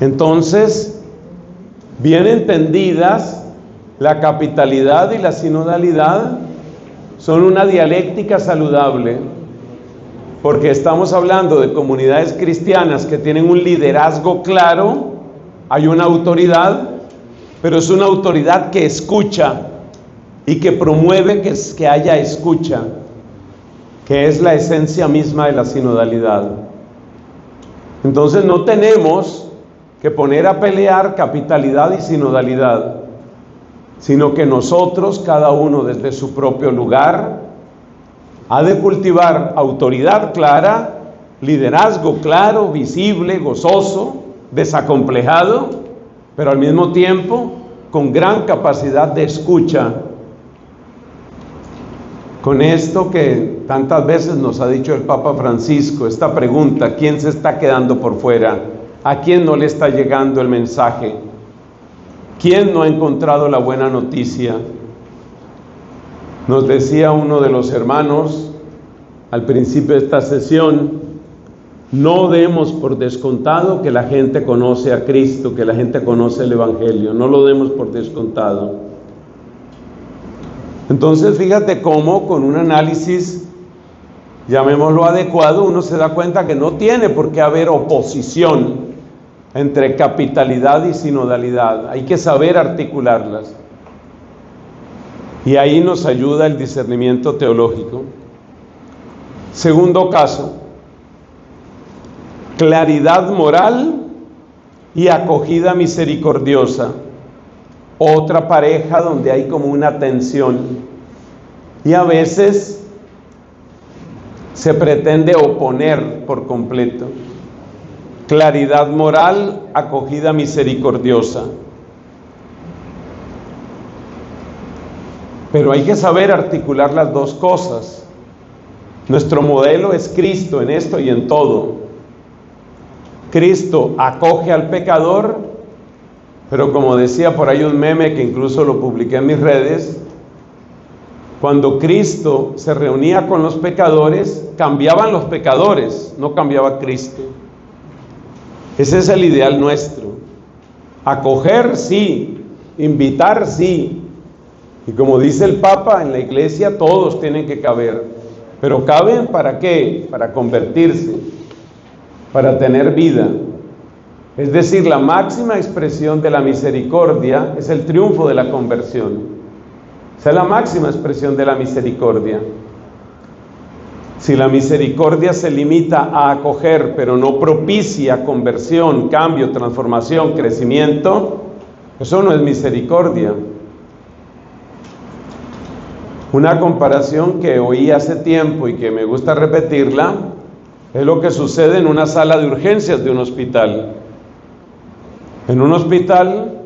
Speaker 1: Entonces, bien entendidas, la capitalidad y la sinodalidad son una dialéctica saludable, porque estamos hablando de comunidades cristianas que tienen un liderazgo claro, hay una autoridad, pero es una autoridad que escucha y que promueve que haya escucha, que es la esencia misma de la sinodalidad. Entonces no tenemos que poner a pelear capitalidad y sinodalidad, sino que nosotros, cada uno desde su propio lugar, ha de cultivar autoridad clara, liderazgo claro, visible, gozoso, desacomplejado, pero al mismo tiempo con gran capacidad de escucha. Con esto que tantas veces nos ha dicho el Papa Francisco, esta pregunta: ¿quién se está quedando por fuera? ¿A quién no le está llegando el mensaje? ¿Quién no ha encontrado la buena noticia? Nos decía uno de los hermanos al principio de esta sesión: no demos por descontado que la gente conoce a Cristo, que la gente conoce el Evangelio, no lo demos por descontado. Entonces fíjate cómo con un análisis, llamémoslo adecuado, uno se da cuenta que no tiene por qué haber oposición entre capitalidad y sinodalidad, hay que saber articularlas. Y ahí nos ayuda el discernimiento teológico. Segundo caso: claridad moral y acogida misericordiosa. Otra pareja donde hay como una tensión y a veces se pretende oponer por completo. Claridad moral, acogida misericordiosa. Pero hay que saber articular las dos cosas. Nuestro modelo es Cristo en esto y en todo. Cristo acoge al pecador, pero como decía por ahí un meme que incluso lo publiqué en mis redes, cuando Cristo se reunía con los pecadores, cambiaban los pecadores, no cambiaba Cristo. Ese es el ideal nuestro. Acoger sí, invitar sí. Y como dice el Papa, en la iglesia todos tienen que caber. Pero ¿caben para qué? Para convertirse, para tener vida. Es decir, la máxima expresión de la misericordia es el triunfo de la conversión. Esa es la máxima expresión de la misericordia. Si la misericordia se limita a acoger, pero no propicia conversión, cambio, transformación, crecimiento, eso no es misericordia. Una comparación que oí hace tiempo y que me gusta repetirla, es lo que sucede en una sala de urgencias de un hospital. En un hospital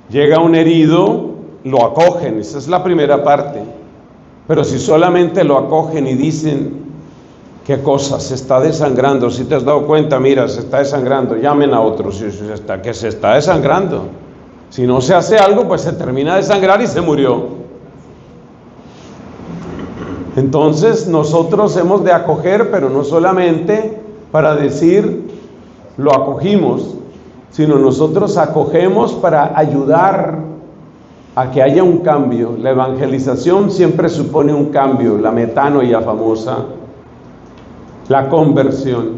Speaker 1: llega un herido, lo acogen, esa es la primera parte. Pero si solamente lo acogen y dicen: ¿qué cosa? Se está desangrando, si te has dado cuenta, mira, se está desangrando, llamen a otro, que se está desangrando. Si no se hace algo, pues se termina de desangrar y se murió. Entonces nosotros hemos de acoger, pero no solamente para decir lo acogimos, sino nosotros acogemos para ayudar a que haya un cambio. La evangelización siempre supone un cambio, la metanoia famosa, la conversión.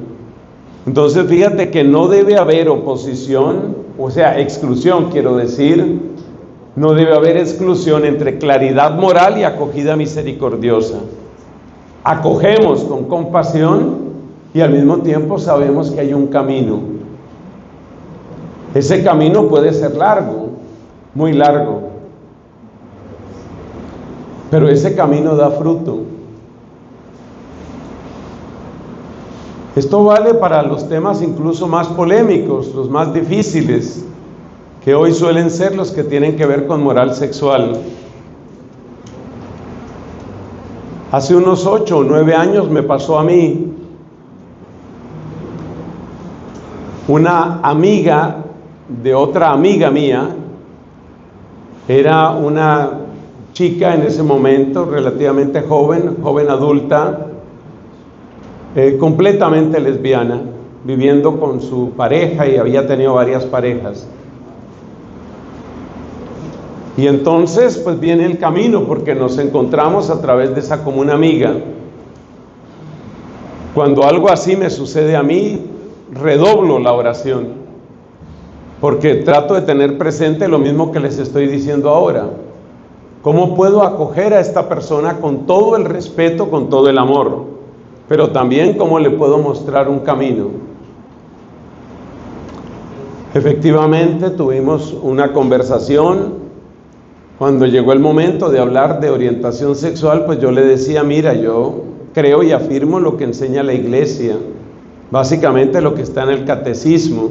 Speaker 1: Entonces fíjate que no debe haber oposición, o sea, exclusión, quiero decir, no debe haber exclusión entre claridad moral y acogida misericordiosa. Acogemos con compasión y al mismo tiempo sabemos que hay un camino. Ese camino puede ser largo, muy largo, pero ese camino da fruto. Esto vale para los temas incluso más polémicos, los más difíciles, que hoy suelen ser los que tienen que ver con moral sexual. Hace unos 8 o 9 años me pasó a mí. Una amiga de otra amiga mía, era una chica en ese momento relativamente joven adulta, completamente lesbiana, viviendo con su pareja y había tenido varias parejas. Y entonces pues viene el camino, porque nos encontramos a través de esa común amiga. Cuando algo así me sucede a mí, redoblo la oración, porque trato de tener presente lo mismo que les estoy diciendo ahora. ¿Cómo puedo acoger a esta persona con todo el respeto, con todo el amor? Pero también cómo le puedo mostrar un camino. Efectivamente tuvimos una conversación. Cuando llegó el momento de hablar de orientación sexual, pues yo le decía, mira, yo creo y afirmo lo que enseña la iglesia, básicamente lo que está en el catecismo.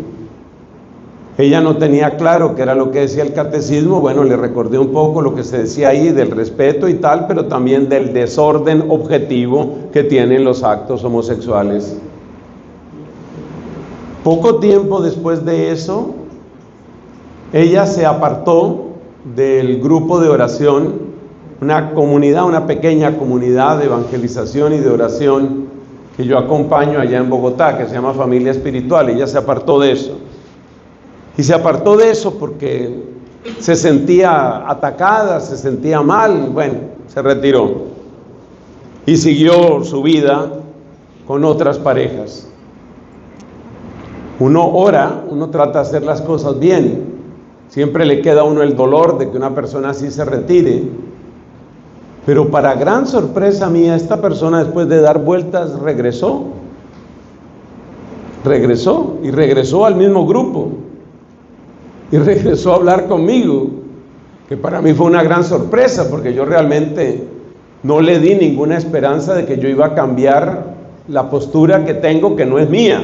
Speaker 1: Ella no tenía claro qué era lo que decía el catecismo. Bueno, le recordé un poco lo que se decía ahí del respeto y tal, pero también del desorden objetivo que tienen los actos homosexuales. Poco tiempo después de eso, ella se apartó del grupo de oración, una comunidad, una pequeña comunidad de evangelización y de oración que yo acompaño allá en Bogotá, que se llama Familia Espiritual. Ella se apartó de eso. Y se apartó de eso porque se sentía atacada, se sentía mal, bueno, se retiró. Y siguió su vida con otras parejas. Uno ora, uno trata de hacer las cosas bien. Siempre le queda a uno el dolor de que una persona así se retire. Pero para gran sorpresa mía, esta persona después de dar vueltas regresó. Y regresó al mismo grupo. Y regresó a hablar conmigo, que para mí fue una gran sorpresa, porque yo realmente no le di ninguna esperanza de que yo iba a cambiar la postura que tengo, que no es mía,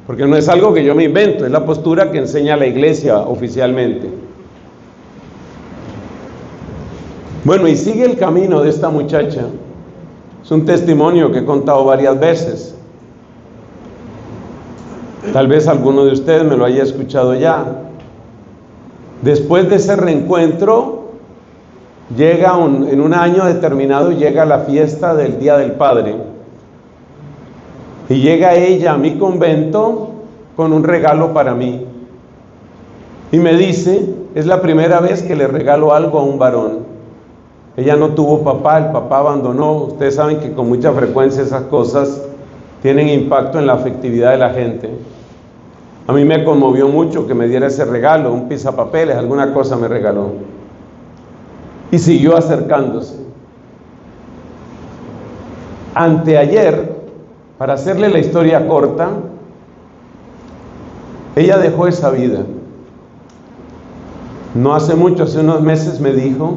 Speaker 1: porque no es algo que yo me invento, es la postura que enseña la iglesia oficialmente. Bueno, y sigue el camino de esta muchacha. Es un testimonio que he contado varias veces. Tal vez alguno de ustedes me lo haya escuchado ya. Después de ese reencuentro, en un año determinado, llega la fiesta del Día del Padre. Y llega ella a mi convento con un regalo para mí. Y me dice, es la primera vez que le regalo algo a un varón. Ella no tuvo papá, el papá abandonó. Ustedes saben que con mucha frecuencia esas cosas tienen impacto en la afectividad de la gente. A mí me conmovió mucho que me diera ese regalo, un pisapapeles, alguna cosa me regaló. Y siguió acercándose. Anteayer, para hacerle la historia corta, ella dejó esa vida. No hace mucho, hace unos meses me dijo,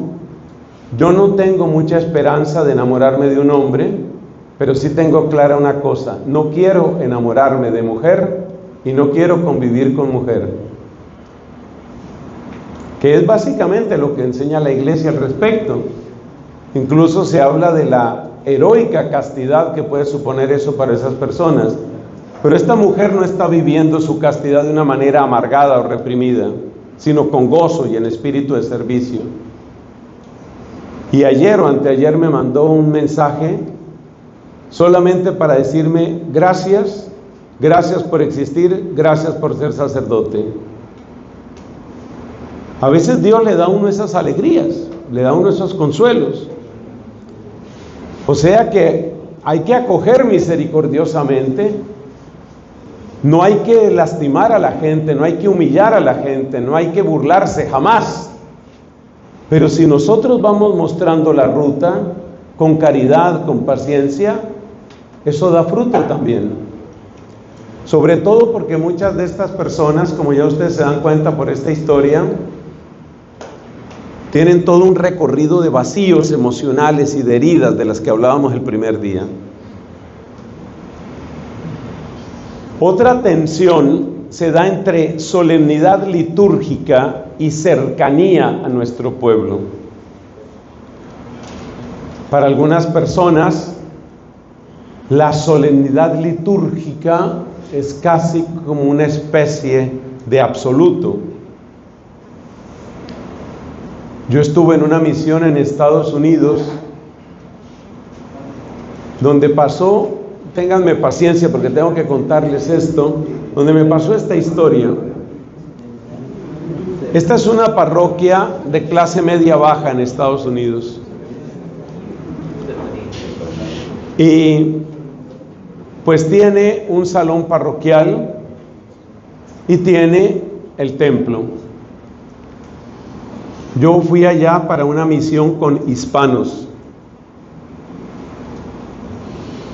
Speaker 1: yo no tengo mucha esperanza de enamorarme de un hombre, pero sí tengo clara una cosa, no quiero enamorarme de mujer y no quiero convivir con mujer. Que es básicamente lo que enseña la iglesia al respecto. Incluso se habla de la heroica castidad que puede suponer eso para esas personas. Pero esta mujer no está viviendo su castidad de una manera amargada o reprimida, sino con gozo y en espíritu de servicio. Y ayer o anteayer me mandó un mensaje solamente para decirme gracias por existir, gracias por ser sacerdote. A veces Dios le da a uno esas alegrías, le da a uno esos consuelos. O sea que hay que acoger misericordiosamente No hay que lastimar a la gente, no hay que humillar a la gente, no hay que burlarse, jamás. Pero si nosotros vamos mostrando la ruta con caridad, con paciencia, eso da fruto también. Sobre todo porque muchas de estas personas, como ya ustedes se dan cuenta por esta historia, tienen todo un recorrido de vacíos emocionales y de heridas de las que hablábamos el primer día. Otra tensión se da entre solemnidad litúrgica y cercanía a nuestro pueblo. Para algunas personas, la solemnidad litúrgica es casi como una especie de absoluto. Yo estuve en una misión en Estados Unidos donde pasó, ténganme paciencia porque tengo que contarles esto, donde me pasó esta historia. Esta es una parroquia de clase media baja en Estados Unidos. Y pues tiene un salón parroquial y tiene el templo. Yo fui allá para una misión con hispanos.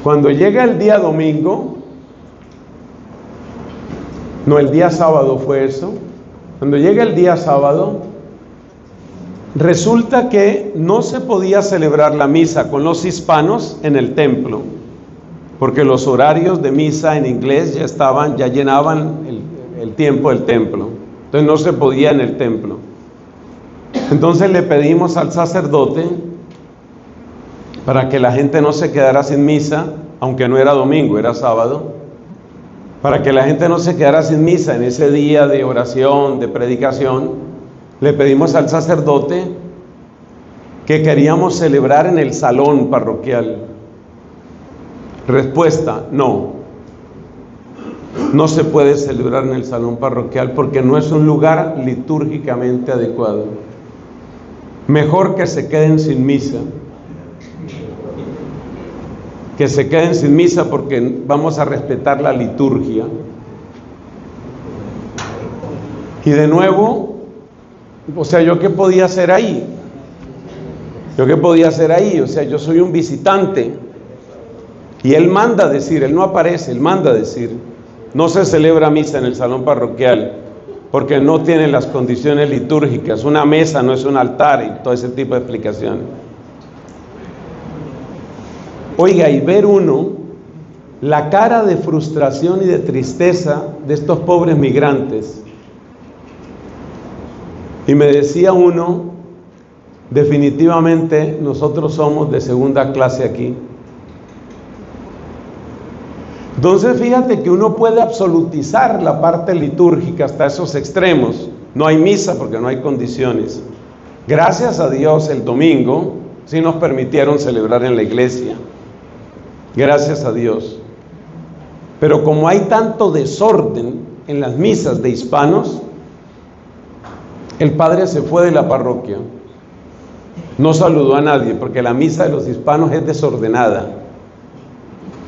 Speaker 1: Cuando llega el día domingo, no, el día sábado fue eso. Cuando llega el día sábado, resulta que no se podía celebrar la misa con los hispanos en el templo, porque los horarios de misa en inglés ya llenaban el tiempo del templo. Entonces no se podía en el templo. Entonces le pedimos al sacerdote para que la gente no se quedara sin misa, aunque no era domingo, era sábado, para que la gente no se quedara sin misa en ese día de oración, de predicación. Le pedimos al sacerdote que queríamos celebrar en el salón parroquial. Respuesta: no se puede celebrar en el salón parroquial porque no es un lugar litúrgicamente adecuado. Mejor que se queden sin misa. Que se queden sin misa porque vamos a respetar la liturgia. Y de nuevo, o sea, ¿yo qué podía hacer ahí? O sea, yo soy un visitante. Y él manda decir, él no aparece, él manda decir, no se celebra misa en el salón parroquial porque no tiene las condiciones litúrgicas. Una mesa no es un altar y todo ese tipo de explicaciones. Oiga, y ver uno la cara de frustración y de tristeza de estos pobres migrantes. Y me decía uno, definitivamente nosotros somos de segunda clase aquí. Entonces fíjate que uno puede absolutizar la parte litúrgica hasta esos extremos. No hay misa porque no hay condiciones. Gracias a Dios el domingo sí nos permitieron celebrar en la iglesia. Gracias a Dios. Pero como hay tanto desorden en las misas de hispanos, el padre se fue de la parroquia. No saludó a nadie porque la misa de los hispanos es desordenada.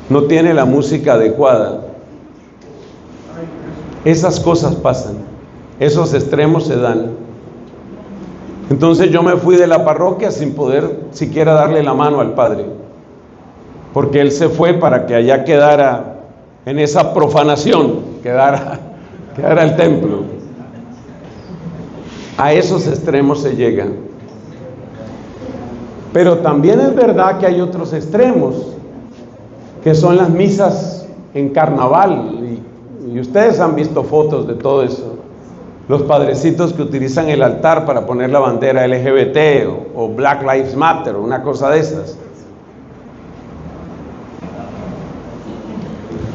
Speaker 1: No tiene la música adecuada. Esas cosas pasan. Esos extremos se dan. Entonces yo me fui de la parroquia sin poder siquiera darle la mano al padre, porque él se fue para que allá quedara, en esa profanación, quedara el templo. A esos extremos se llega. Pero también es verdad que hay otros extremos, que son las misas en carnaval, y ustedes han visto fotos de todo eso. Los padrecitos que utilizan el altar para poner la bandera LGBT o Black Lives Matter, una cosa de esas.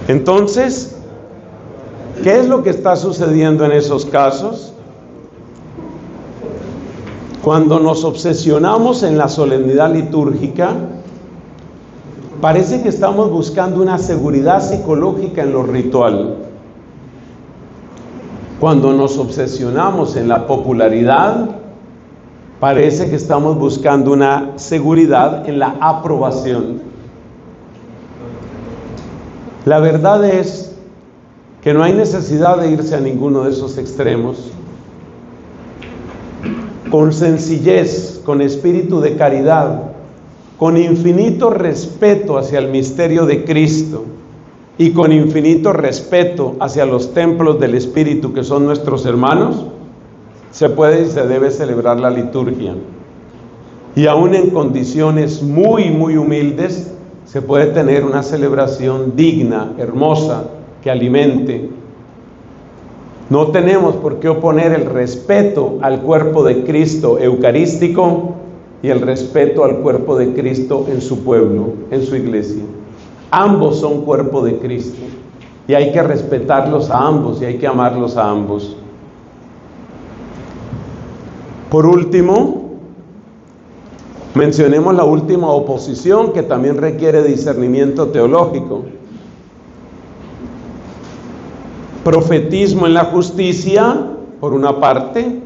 Speaker 1: Entonces, ¿qué es lo que está sucediendo en esos casos? Cuando nos obsesionamos en la solemnidad litúrgica, parece que estamos buscando una seguridad psicológica en lo ritual. Cuando nos obsesionamos en la popularidad, parece que estamos buscando una seguridad en la aprobación. La verdad es que no hay necesidad de irse a ninguno de esos extremos. Con sencillez, con espíritu de caridad, con infinito respeto hacia el misterio de Cristo y con infinito respeto hacia los templos del Espíritu que son nuestros hermanos, se puede y se debe celebrar la liturgia. Y aún en condiciones muy, muy humildes, se puede tener una celebración digna, hermosa, que alimente. No tenemos por qué oponer el respeto al cuerpo de Cristo eucarístico y el respeto al cuerpo de Cristo en su pueblo, en su iglesia. Ambos son cuerpo de Cristo y hay que respetarlos a ambos y hay que amarlos a ambos. Por último, mencionemos la última oposición que también requiere discernimiento teológico. Profetismo en la justicia, por una parte,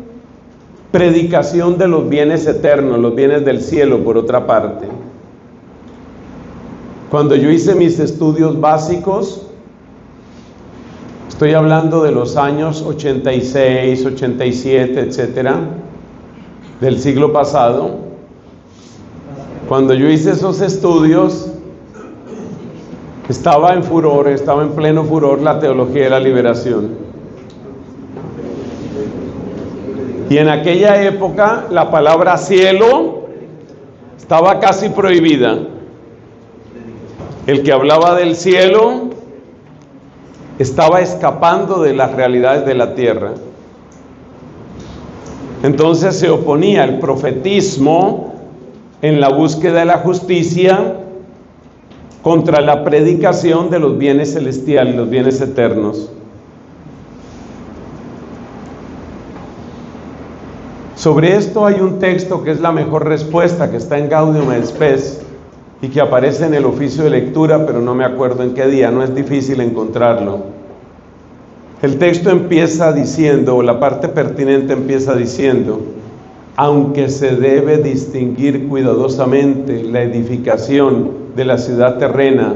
Speaker 1: predicación de los bienes eternos, los bienes del cielo, por otra parte. Cuando yo hice mis estudios básicos, estoy hablando de los años 86, 87, etcétera, del siglo pasado. Cuando yo hice esos estudios, estaba en pleno furor la teología de la liberación. Y en aquella época la palabra cielo estaba casi prohibida. El que hablaba del cielo estaba escapando de las realidades de la tierra. Entonces se oponía el profetismo en la búsqueda de la justicia contra la predicación de los bienes celestiales, los bienes eternos. Sobre esto hay un texto que es la mejor respuesta, que está en Gaudium et Spes y que aparece en el oficio de lectura, pero no me acuerdo en qué día, no es difícil encontrarlo. El texto empieza diciendo, o la parte pertinente empieza diciendo: aunque se debe distinguir cuidadosamente la edificación de la ciudad terrena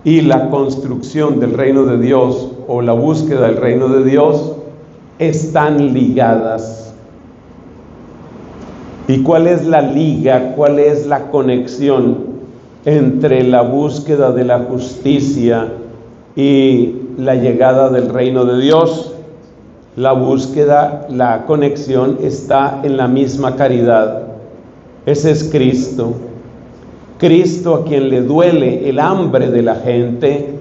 Speaker 1: y la construcción del reino de Dios o la búsqueda del reino de Dios, están ligadas. ¿Y cuál es la liga? ¿Cuál es la conexión entre la búsqueda de la justicia y la llegada del reino de Dios? La búsqueda, la conexión está en la misma caridad. Ese es Cristo. Cristo a quien le duele el hambre de la gente,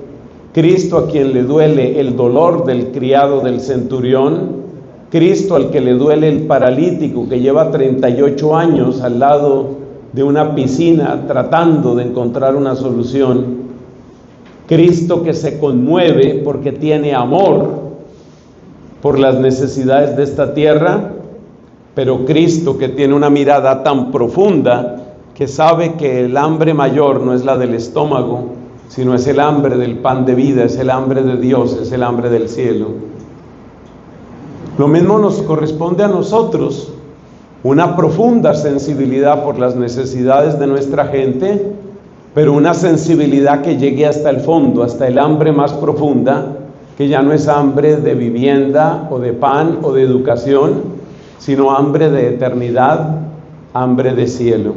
Speaker 1: Cristo a quien le duele el dolor del criado del centurión, Cristo al que le duele el paralítico que lleva 38 años al lado de una piscina tratando de encontrar una solución, Cristo que se conmueve porque tiene amor por las necesidades de esta tierra, pero Cristo que tiene una mirada tan profunda que sabe que el hambre mayor no es la del estómago, sino es el hambre del pan de vida, es el hambre de Dios, es el hambre del cielo. Lo mismo nos corresponde a nosotros, una profunda sensibilidad por las necesidades de nuestra gente, pero una sensibilidad que llegue hasta el fondo, hasta el hambre más profunda, que ya no es hambre de vivienda o de pan o de educación, sino hambre de eternidad, hambre de cielo.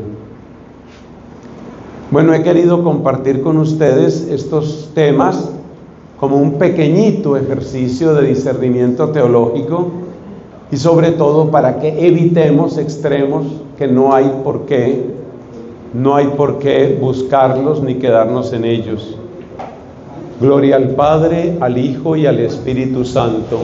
Speaker 1: Bueno, he querido compartir con ustedes estos temas como un pequeñito ejercicio de discernimiento teológico y sobre todo para que evitemos extremos que no hay por qué buscarlos ni quedarnos en ellos. Gloria al Padre, al Hijo y al Espíritu Santo.